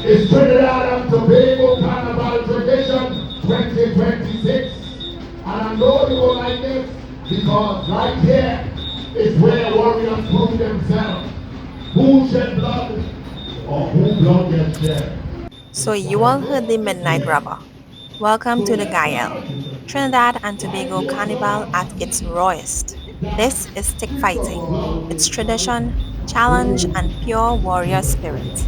It's Trinidad and Tobago Carnival Tradition 2026. And I know you will like this because right here is where warriors prove themselves. Who shed blood or who blood gets shed. So you all heard the Midnight Rubber. Welcome to the Gayelle, Trinidad and Tobago Carnival at its rawest. This is stick fighting, its tradition, challenge, and pure warrior spirit.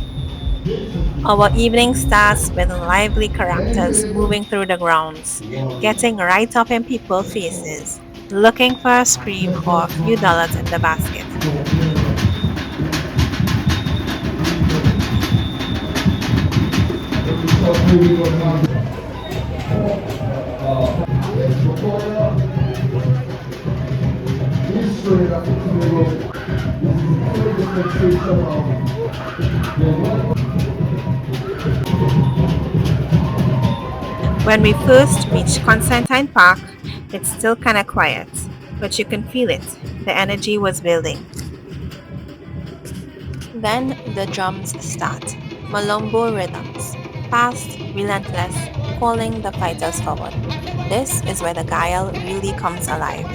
Our evening starts with lively characters moving through the grounds, getting right up in people's faces, looking for a scream or a few dollars in the basket. When we first reach Constantine Park, it's still kinda quiet, but you can feel it. The energy was building. Then the drums start. Molombo rhythms. Fast, relentless, calling the fighters forward. This is where the Gayelle really comes alive.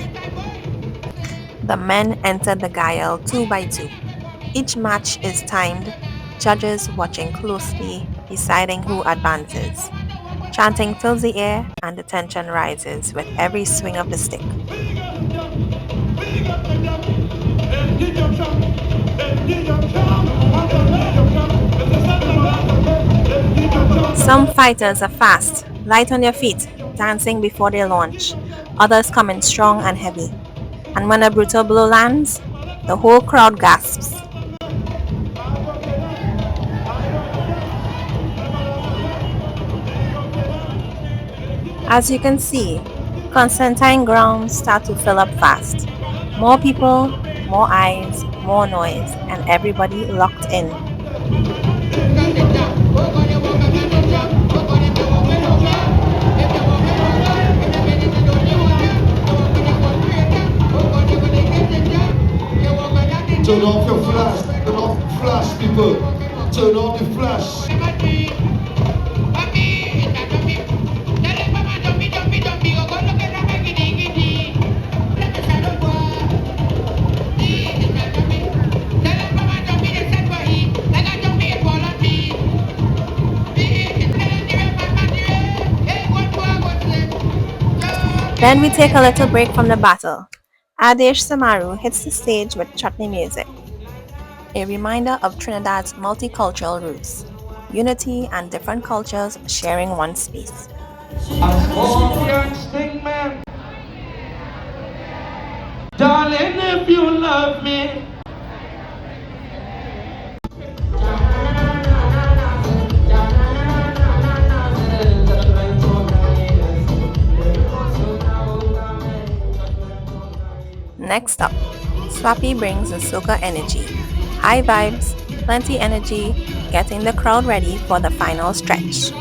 The men enter the Gayelle two by two. Each match is timed, judges watching closely, deciding who advances. Chanting fills the air and the tension rises with every swing of the stick. Some fighters are fast, light on their feet, dancing before they launch. Others come in strong and heavy. And when a brutal blow lands, the whole crowd gasps. As you can see, Constantine grounds start to fill up fast. More people, more eyes, more noise, and everybody locked in. Turn off your flash, turn off the flash, people. Turn off the flash. Then we take a little break from the battle. Adesh Samaru hits the stage with chutney music, a reminder of Trinidad's multicultural roots, unity and different cultures sharing one space. Darling, if you love me. Next up, Swappy brings the soca energy. High vibes, plenty energy, getting the crowd ready for the final stretch.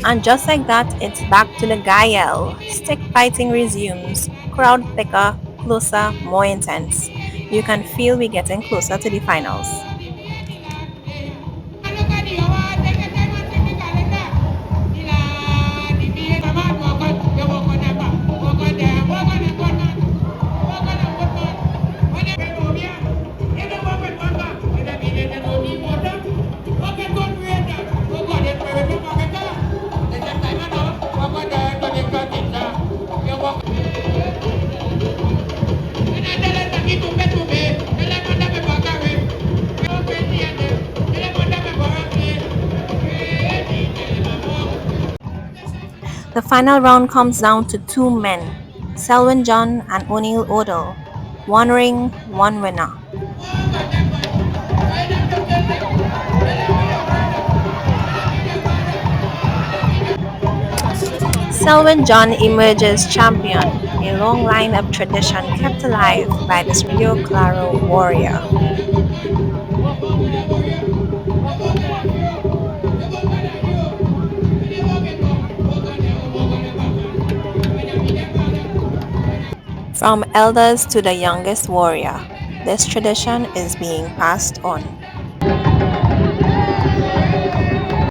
And just like that, it's back to the Gayelle. Stick fighting resumes. Crowd thicker, closer, more intense. You can feel we're getting closer to the finals. The final round comes down to two men, Selwyn John and O'Neill Odell. One ring, one winner. Selwyn John emerges champion, a long line of tradition kept alive by this Rio Claro warrior. From elders to the youngest warrior, this tradition is being passed on.